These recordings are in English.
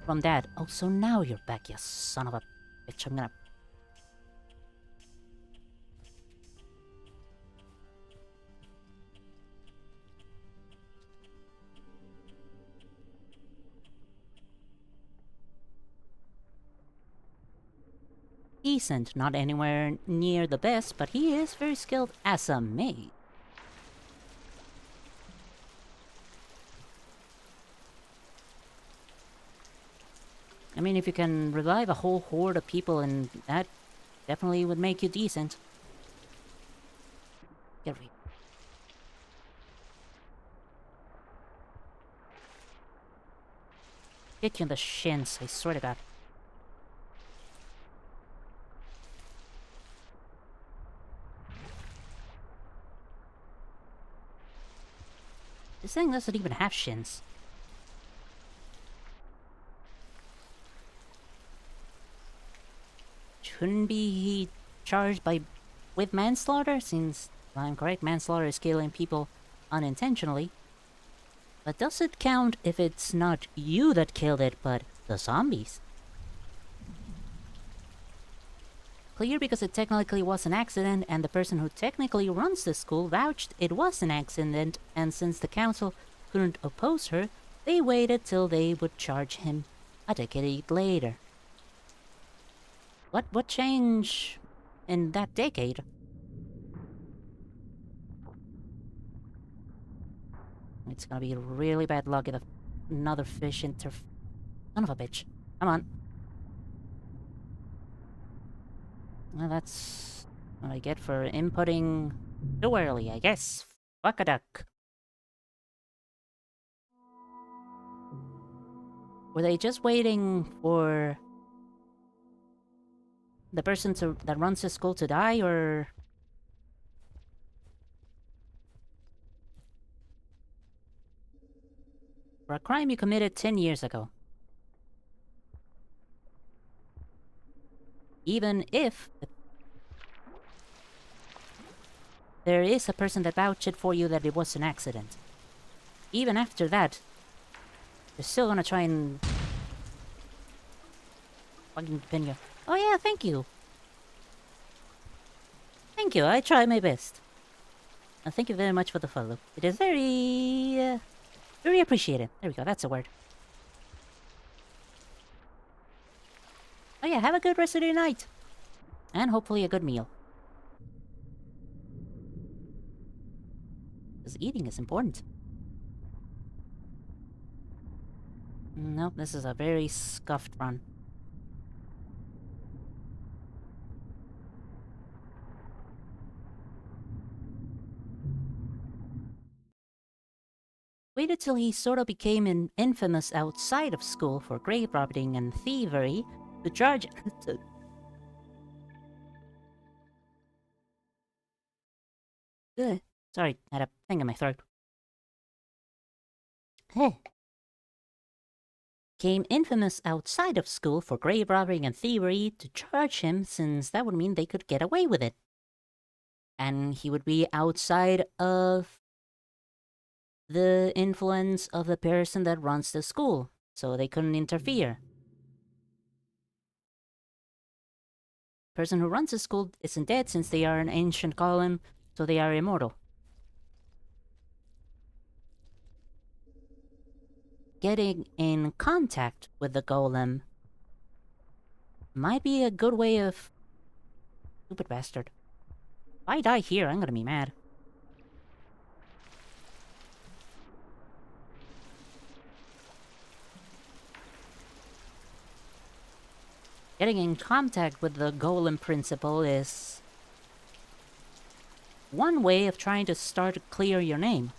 from Dad. Oh, so now you're back, you son of a bitch. I'm gonna... Decent, not anywhere near the best, but he is very skilled as a maid. I mean, if you can revive a whole horde of people, and that definitely would make you decent. Get re- Hit you in the shins, I swear to God. This thing doesn't even have shins. Shouldn't be charged with manslaughter, since, if I'm correct, manslaughter is killing people unintentionally. But does it count if it's not you that killed it, but the zombies? Clear, because it technically was an accident, and the person who technically runs the school vouched it was an accident, and since the council couldn't oppose her, they waited till they would charge him a decade later. What changed in that decade? It's gonna be really bad luck if another fish son of a bitch. Come on. Well, that's what I get for inputting too early, I guess. Fuck a duck. Were they just waiting for the person that runs the school to die, or... For a crime you committed 10 years ago? Even if there is a person that vouched for you that it was an accident, even after that, they're still gonna try and fucking pin you. Oh yeah, thank you. Thank you, I try my best. Thank you very much for the follow. It is very appreciated. There we go, that's a word. Oh yeah, have a good rest of your night. And hopefully a good meal. Because eating is important. Nope, this is a very scuffed run. Waited till he sort of became infamous outside of school for grave robbing and thievery to charge... Sorry, I had a thing in my throat. Became infamous outside of school for grave robbing and thievery to charge him, since that would mean they could get away with it. And he would be outside of the influence of the person that runs the school, so they couldn't interfere. The person who runs the school isn't dead, since they are an ancient golem, so they are immortal. Getting in contact with the golem might be a good way of... Stupid bastard. If I die here, I'm gonna be mad. Getting in contact with the golem principle is one way of trying to start to clear your name.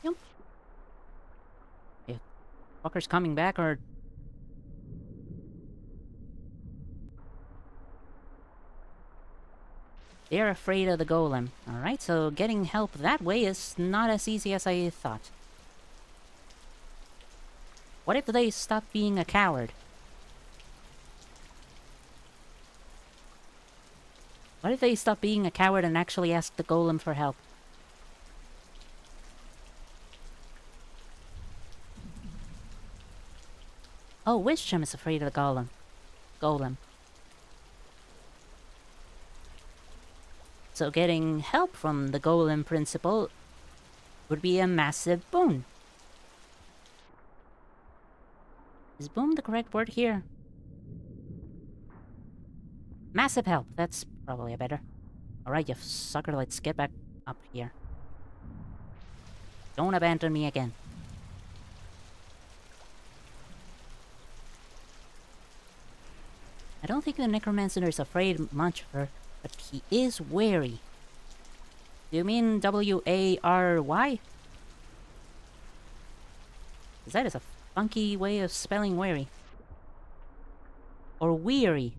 Yep. If fuckers coming back or... They're afraid of the golem. Alright, so getting help that way is not as easy as I thought. What if they stop being a coward? What if they stop being a coward and actually ask the golem for help? Oh, Wisham is afraid of the golem. So getting help from the golem principal would be a massive boon. Is boon the correct word here? Massive help, that's probably a better. Alright, you sucker, let's get back up here. Don't abandon me again. I don't think the necromancer is afraid much of her, but he is wary. Do you mean W-A-R-Y? Because that is a funky way of spelling wary. Or weary.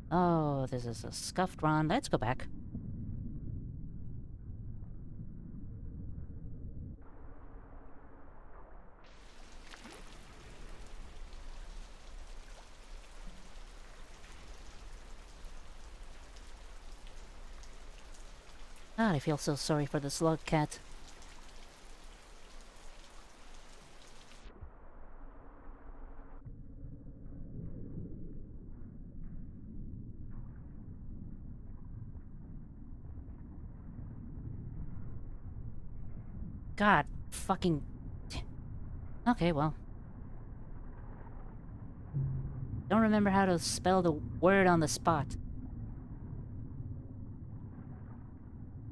Oh, this is a scuffed run. Let's go back. God, I feel so sorry for the slug cat. God, fucking... Okay, well. Don't remember how to spell the word on the spot.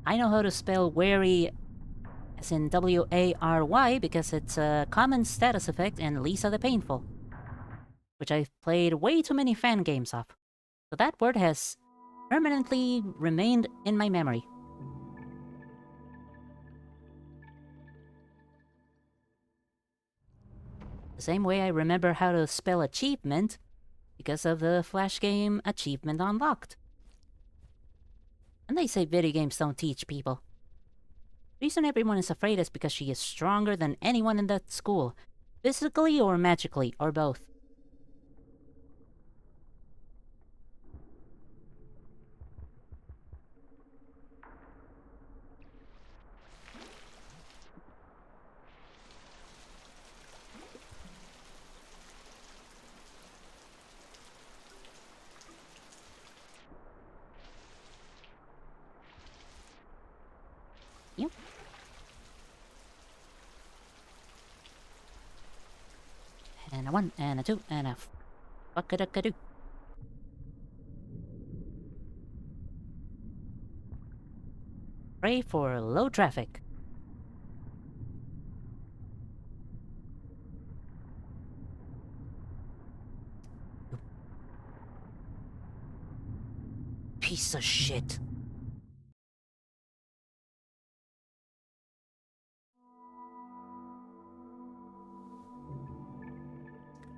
I know how to spell wary as in W-A-R-Y because it's a common status effect in Lisa the Painful, which I've played way too many fan games of. So that word has permanently remained in my memory. The same way I remember how to spell achievement because of the Flash game Achievement Unlocked. And they say video games don't teach people. The reason everyone is afraid is because she is stronger than anyone in that school, physically or magically, or both. Yep. And a one, and a two, and a fuck-a-duck-a-doo. Pray for low traffic. Piece of shit.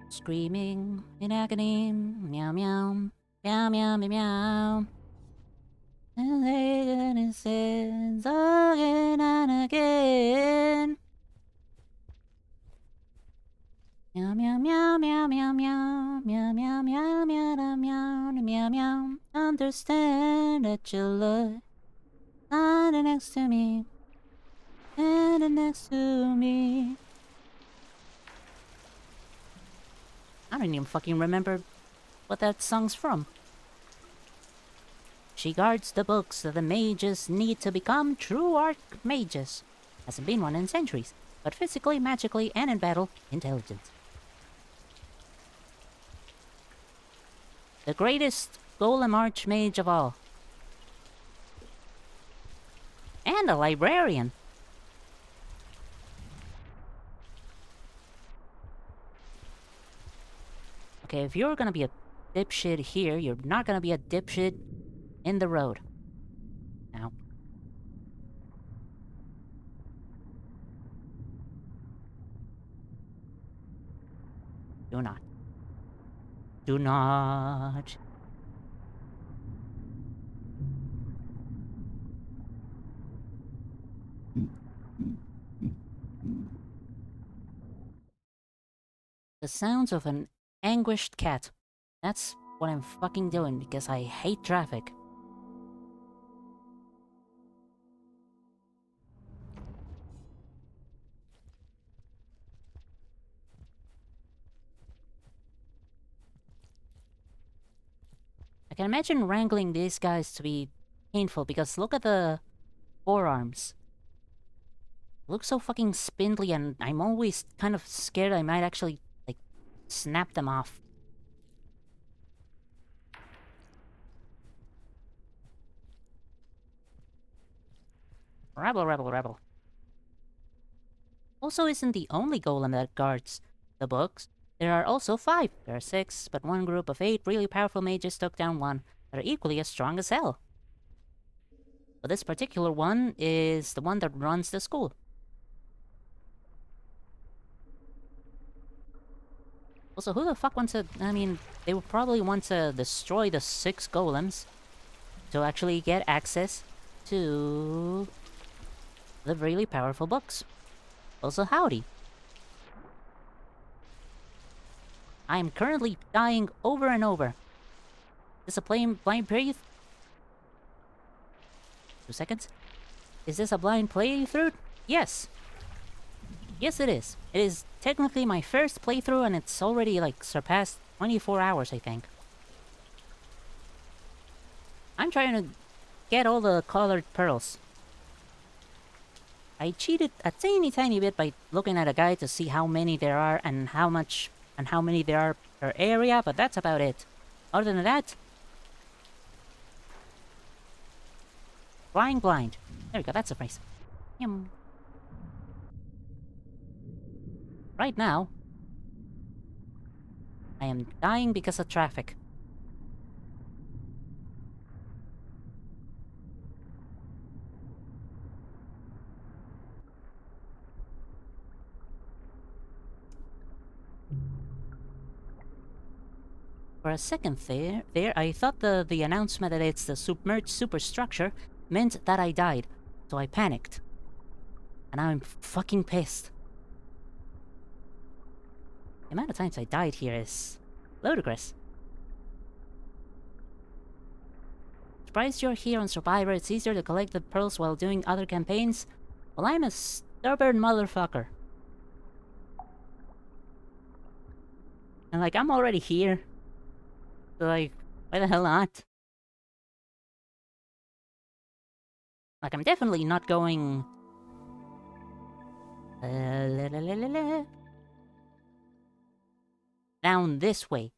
Screaming in agony, meow meow, meow meow meow meow. And they sins again and again. Meow meow meow meow meow meow meow meow meow meow meow meow meow. Understand that you look standing next to me, standing next to me. I don't even fucking remember what that song's from. She guards the books that the mages need to become true archmages. Hasn't been one in centuries, but physically, magically, and in battle, intelligent. The greatest golem archmage of all. And a librarian. Okay, if you're gonna be a dipshit here, you're not gonna be a dipshit in the road. Now. Do not. Do not. The sounds of an anguished cat. That's what I'm fucking doing because I hate traffic. I can imagine wrangling these guys to be painful because look at the forearms. Look so fucking spindly, and I'm always kind of scared I might actually, like, snap them off. Rebel, rebel, rebel. Also isn't the only golem that guards the books. There are also 5. There are 6, but one group of 8 really powerful mages took down 1 that are equally as strong as hell. But this particular one is the one that runs the school. Also, who the fuck wants to... I mean, they would probably want to destroy the 6 golems to actually get access to the really powerful books. Also, howdy. I am currently dying over and over. Is this a blind breathe? 2 seconds. Is this a blind playthrough? Yes. Yes, it is. It is technically my first playthrough, and it's already, like, surpassed 24 hours, I think. I'm trying to get all the colored pearls. I cheated a tiny bit by looking at a guide to see how many there are and how many there are per area, but that's about it. Other than that, flying blind. There we go, that's a phrase. Yum. Right now, I am dying because of traffic. For a second there, I thought the announcement that it's the submerged superstructure meant that I died, so I panicked. And now I'm fucking pissed. The amount of times I died here is ludicrous. Surprised you're here on Survivor, it's easier to collect the pearls while doing other campaigns? Well, I'm a stubborn motherfucker. And like, I'm already here. So like, why the hell not? Like, I'm definitely not going... down this way.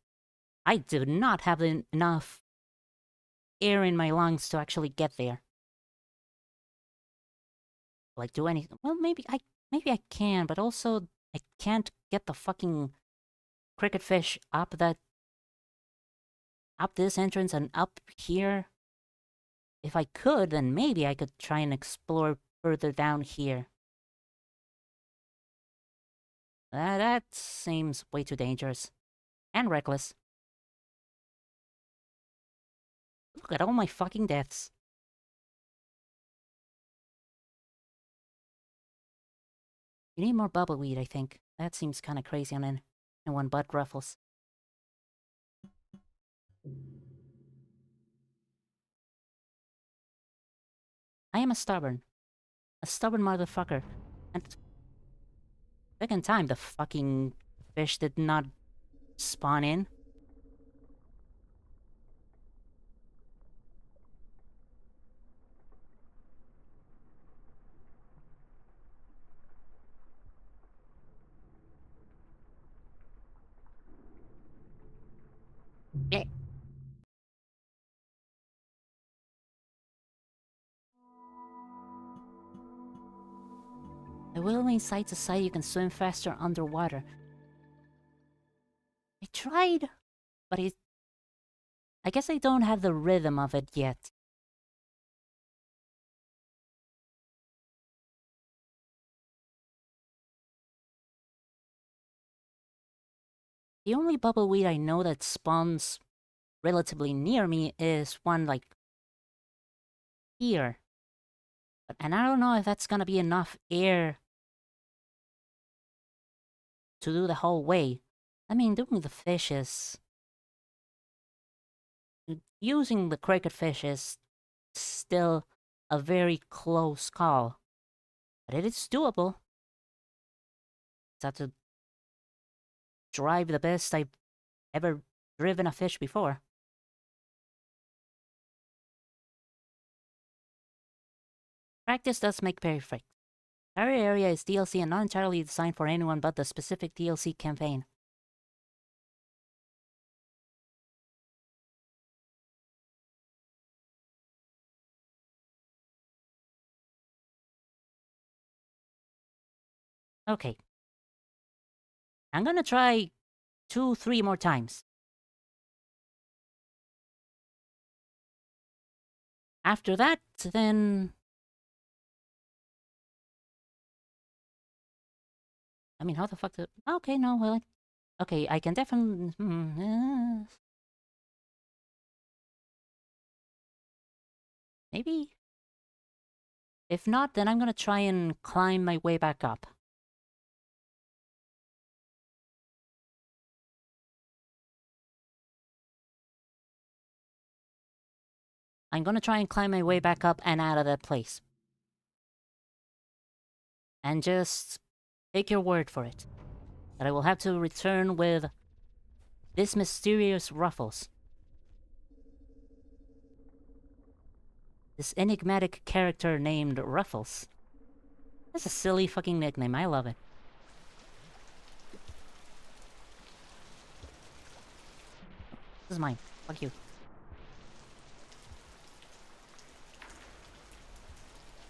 I do not have enough air in my lungs to actually get there. Like, do anything. Well, maybe I can, but also I can't get the fucking cricket fish up this entrance and up here. If I could, then maybe I could try and explore further down here. That seems way too dangerous. And reckless. Look at all my fucking deaths. You need more bubbleweed, I think. That seems kinda crazy on one butt ruffles. I am a stubborn motherfucker. And second time the fucking fish did not spawn in. Blech. The Willing Sight Society you can swim faster underwater. I tried, but I guess I don't have the rhythm of it yet. The only bubbleweed I know that spawns relatively near me is one, like, here. And I don't know if that's gonna be enough air to do the whole way. I mean, doing the fish is using the cricket fish is still a very close call. But it is doable. Just have to drive the best I've ever driven a fish before. Practice does make perfect. Our area is DLC and not entirely designed for anyone but the specific DLC campaign. Okay. I'm gonna try 2, 3 more times. After that, then... I mean, how the fuck did... Okay, no, well... Okay, I can definitely... maybe? If not, then I'm gonna try and climb my way back up. I'm gonna try and climb my way back up and out of that place. And just... take your word for it. That I will have to return with... this mysterious Ruffles. This enigmatic character named Ruffles. That's a silly fucking nickname, I love it. This is mine. Fuck you.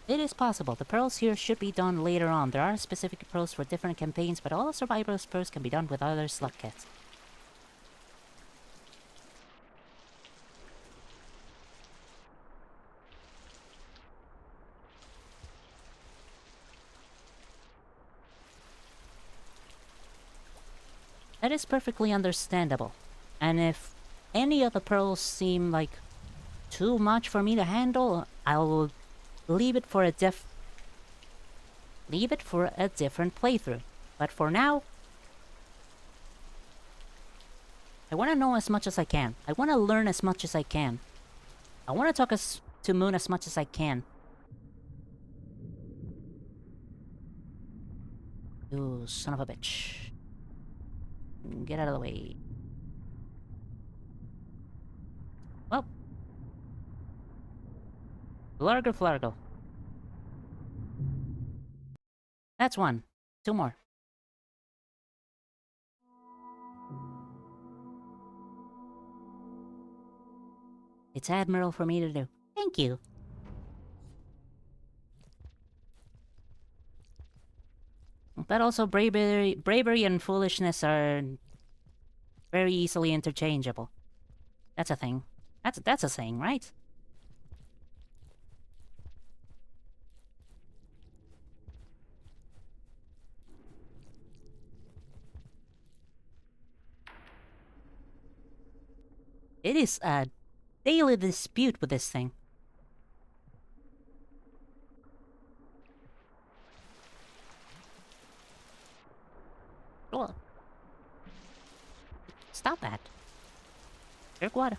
It is possible. The pearls here should be done later on. There are specific pearls for different campaigns, but all survival's pearls can be done with other slug kits. That is perfectly understandable. And if any of the pearls seem like too much for me to handle, I'll leave it for a different playthrough. But for now, I want to know as much as I can. I want to learn as much as I can. I want to talk to Moon as much as I can. You son of a bitch. Get out of the way. Well. Flargo, Flargo. That's one. 2 more. It's admirable for me to do. Thank you. But also bravery and foolishness are very easily interchangeable. That's a thing. That's a saying, right? It is a daily dispute with this thing. Oh. Stop that. Jerk water.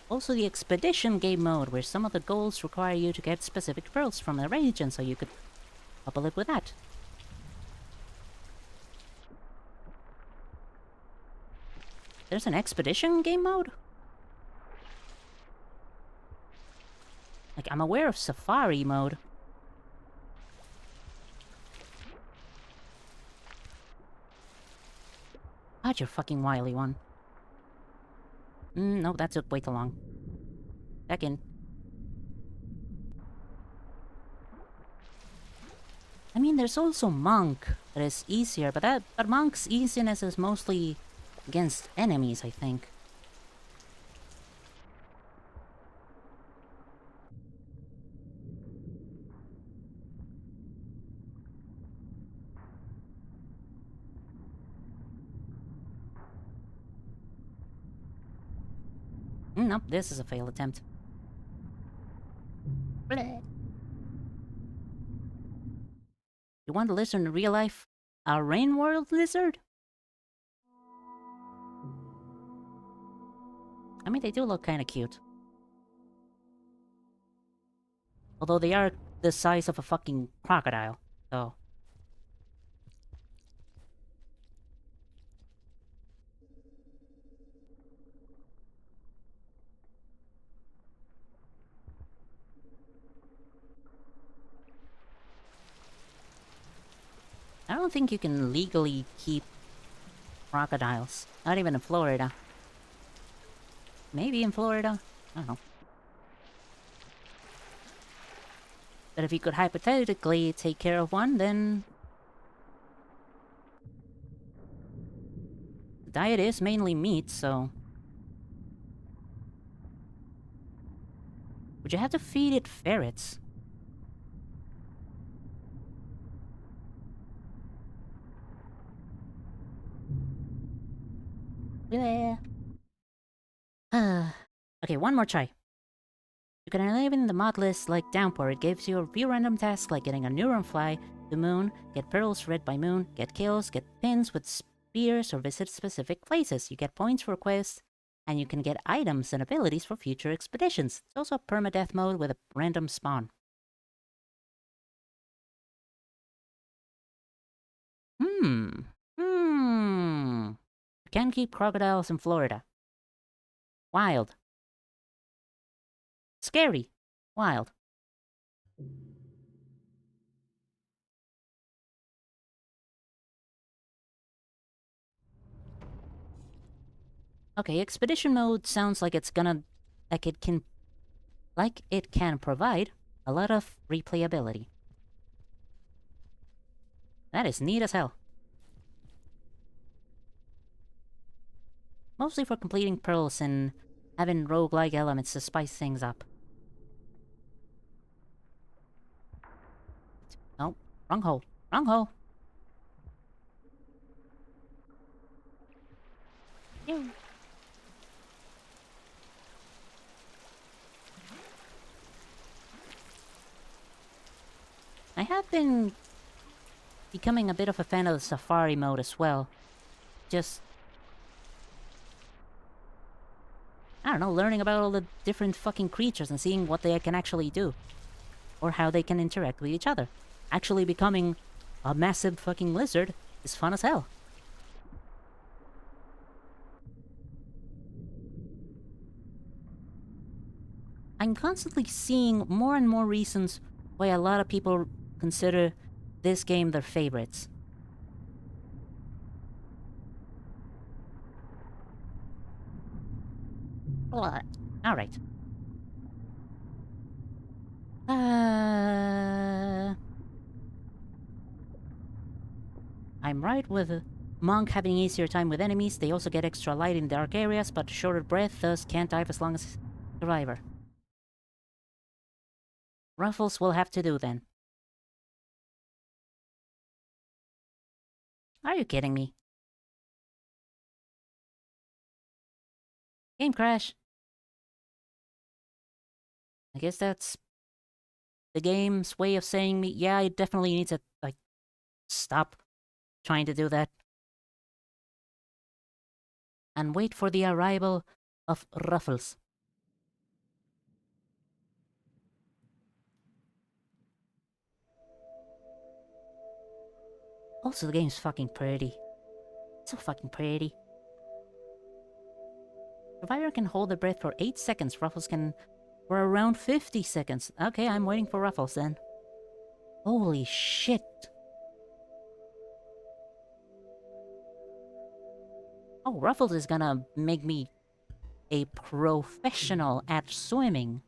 Also the expedition game mode, where some of the goals require you to get specific pearls from a region, so you could couple it with that. There's an expedition game mode? Like, I'm aware of safari mode. God, you're fucking wily one. No, that took way too long. Back in. I mean, there's also Monk that is easier, but Monk's easiness is mostly against enemies, I think. Nope, this is a failed attempt. Bleh. You want to listen to real life? A rain world lizard? I mean, they do look kind of cute. Although they are the size of a fucking crocodile, so... I don't think you can legally keep crocodiles. Not even in Florida. Maybe in Florida? I don't know. But if you could hypothetically take care of one, then... the diet is mainly meat, so... would you have to feed it ferrets? Yeah. Okay, one more try. You can enliven the mod list like Downpour. It gives you a few random tasks like getting a neuron fly to Moon, get pearls read by Moon, get kills, get pins with spears, or visit specific places. You get points for quests, and you can get items and abilities for future expeditions. It's also a permadeath mode with a random spawn. You can keep crocodiles in Florida. Wild. Scary. Wild. Okay, expedition mode sounds like it's gonna... like it can... like it can provide a lot of replayability. That is neat as hell. Mostly for completing pearls and having roguelike elements to spice things up. Nope. Wrong hole. Wrong hole. Ew. I have been becoming a bit of a fan of the safari mode as well. Just... I don't know, learning about all the different fucking creatures and seeing what they can actually do. Or how they can interact with each other. Actually becoming a massive fucking lizard is fun as hell. I'm constantly seeing more and more reasons why a lot of people consider this game their favorites. Alright. I'm right with Monk having easier time with enemies. They also get extra light in dark areas, but shorter breath, thus can't dive as long as Survivor. Ruffles will have to do then. Are you kidding me? Game crash. I guess that's the game's way of saying me, yeah, it definitely needs to, like, stop trying to do that. And wait for the arrival of Ruffles. Also, the game's fucking pretty. So fucking pretty. Survivor can hold their breath for 8 seconds. Ruffles can for around 50 seconds. Okay, I'm waiting for Ruffles then. Holy shit. Oh, Ruffles is gonna make me a professional at swimming.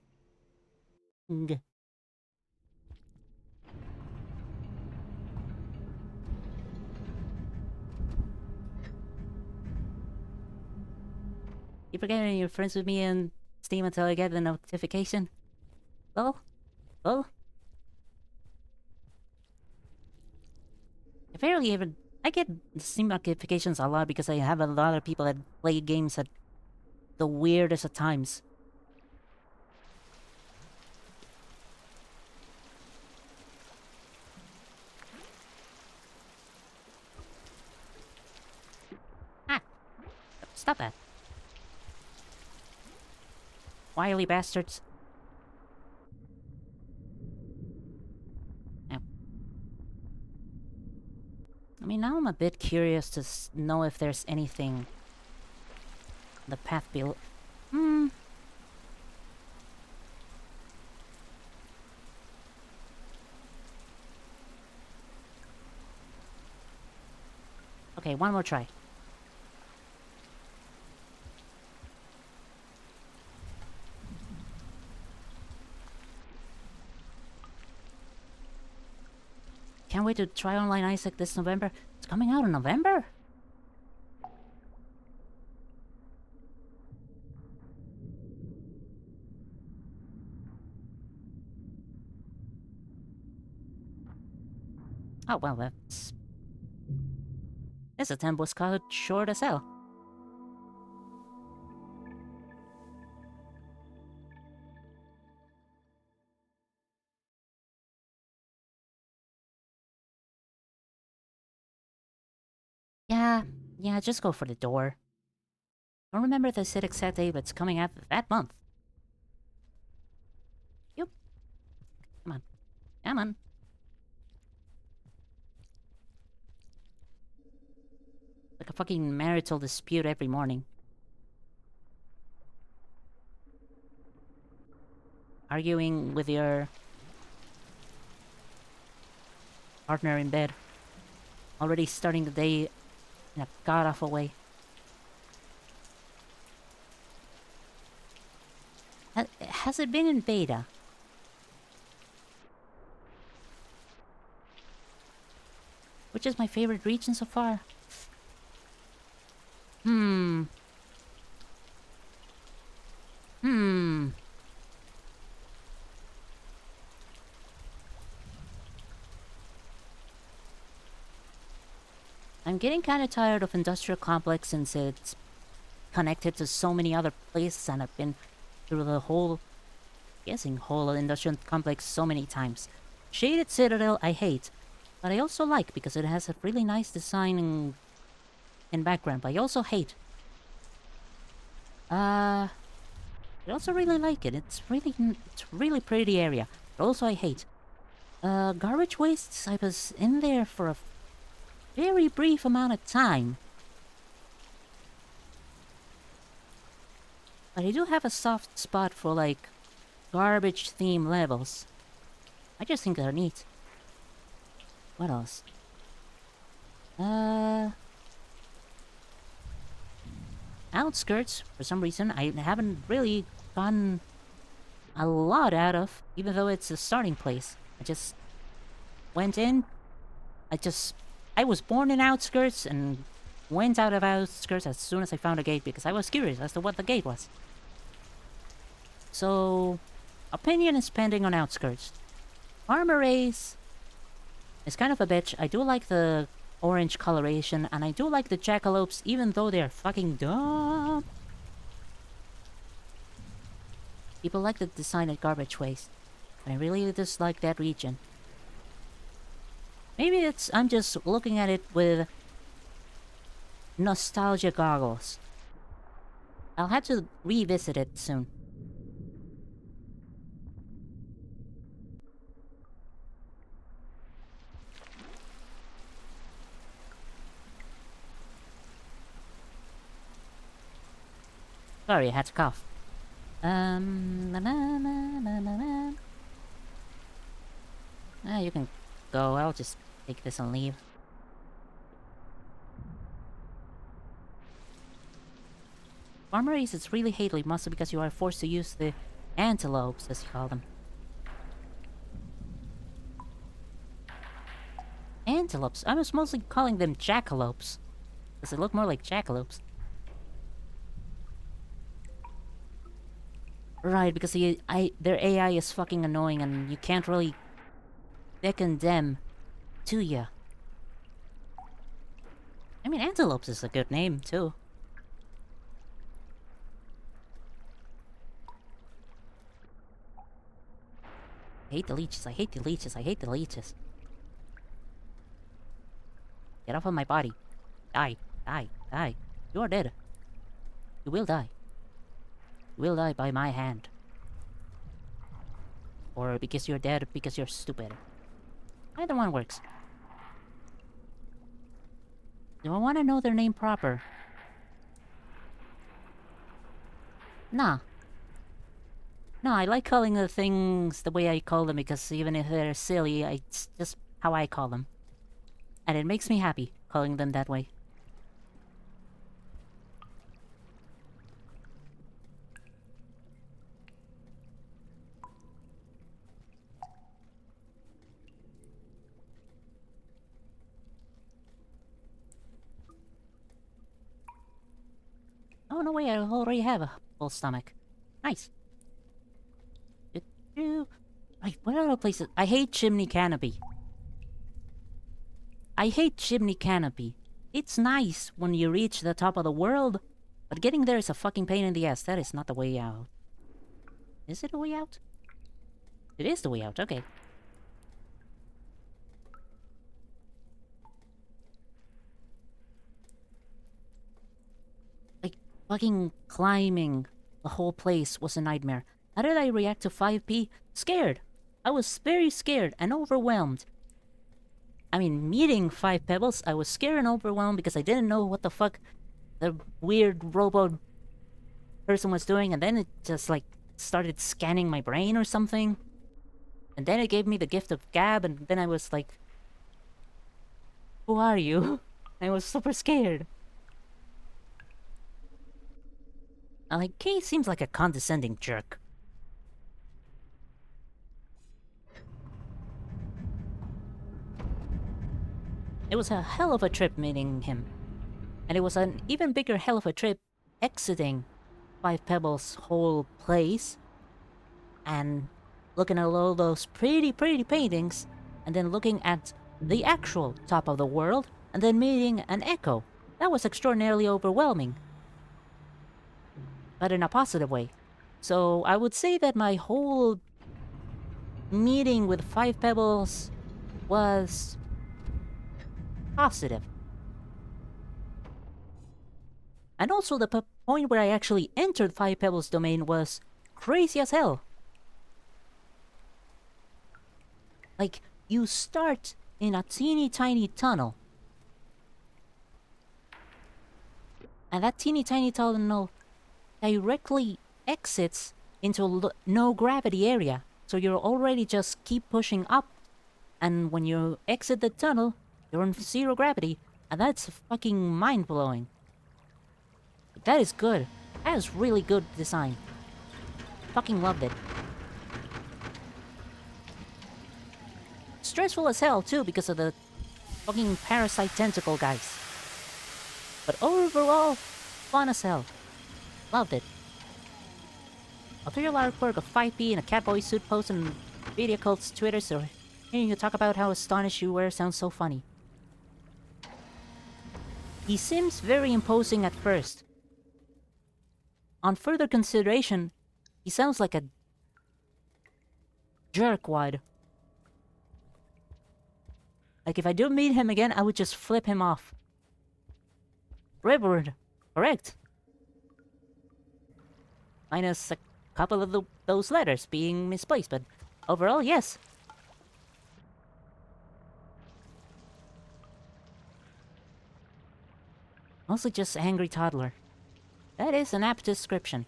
Keep forgetting you're friends with me in Steam until I get the notification. Well, apparently even I get Steam notifications a lot because I have a lot of people that play games at the weirdest of times. Ah! Stop that. wily bastards. Yeah. I mean, now I'm a bit curious to know if there's anything the path below. Hmm. Okay, one more try. Can't wait to try Online Isaac this November. It's coming out in November? Oh, well, that's... This attempt was cut short as hell. Yeah, just go for the door. I don't remember the set exact date, but it's coming out that month. Yep. Come on. Come on. Like a fucking marital dispute every morning. Arguing with your partner in bed. Already starting the day in a god-awful way. Has it been in beta? Which is my favorite region so far? Hmm. I'm getting kind of tired of industrial complex since it's connected to so many other places and I've been through the whole, guessing whole industrial complex so many times. Shaded Citadel I hate, but I also like because it has a really nice design in background, but I also hate. I also really like it. It's really pretty area. But also I hate. Garbage wastes, I was in there for a very brief amount of time. But I do have a soft spot for, like, garbage theme levels. I just think they're neat. What else? Outskirts, for some reason, I haven't really gotten a lot out of, even though it's a starting place. I just went in, I was born in outskirts and went out of outskirts as soon as I found a gate because I was curious as to what the gate was. So, opinion is pending on outskirts. Armor race is kind of a bitch. I do like the orange coloration, and I do like the jackalopes, even though they're fucking dumb. People like the design of garbage waste. I really dislike that region. Maybe I'm just looking at it with nostalgia goggles. I'll have to revisit it soon. Sorry, I had to cough. Na na na na na na. Ah, you can go. I'll just take this and leave. Farmeries is really hately, mostly because you are forced to use the antelopes, as you call them. Antelopes? I was mostly calling them jackalopes. Does it look more like jackalopes? Right, because their AI is fucking annoying and you can't really beckon them to ya. I mean, antelopes is a good name, too. I hate the leeches, I hate the leeches, I hate the leeches. Get off of my body. Die, die, die. You are dead. You will die. You will die by my hand. Or because you're dead, because you're stupid. Either one works. Do I want to know their name proper? Nah. No, I like calling the things the way I call them because even if they're silly, it's just how I call them. And it makes me happy, calling them that way. Oh, no way, I already have a full stomach. Nice. Like, what other places? I hate Chimney Canopy. I hate Chimney Canopy. It's nice when you reach the top of the world, but getting there is a fucking pain in the ass. That is not the way out. Is it a way out? It is the way out, okay. Like, fucking climbing the whole place was a nightmare. How did I react to 5P? Scared. I was very scared and overwhelmed. I mean, meeting 5 Pebbles, I was scared and overwhelmed because I didn't know what the fuck the weird robot person was doing, and then it just, like, started scanning my brain or something. And then it gave me the gift of gab, and then I was like, who are you? I was super scared. Like, Kay seems like a condescending jerk. It was a hell of a trip meeting him. And it was an even bigger hell of a trip exiting 5 Pebbles' whole place and looking at all those pretty paintings, and then looking at the actual top of the world, and then meeting an echo. That was extraordinarily overwhelming. But in a positive way. So I would say that my whole meeting with 5 Pebbles was positive. And also the point where I actually entered 5 Pebbles domain was crazy as hell. Like, you start in a teeny tiny tunnel. And that teeny tiny tunnel directly exits into a no gravity area. So you're already just keep pushing up. And when you exit the tunnel, you're in zero gravity. And that's fucking mind blowing. That is good. That is really good design. Fucking loved it. Stressful as hell too because of the fucking parasite tentacle guys. But overall, fun as hell. Loved it. Official artwork of 5P in a catboy suit post on Video Cult's Twitter, so hearing you talk about how astonished you were sounds so funny. He seems very imposing at first. On further consideration, he sounds like a jerkwad. Like, if I do meet him again, I would just flip him off. Redward, correct. Minus a couple of those letters being misplaced, but overall, yes. Mostly just angry toddler. That is an apt description.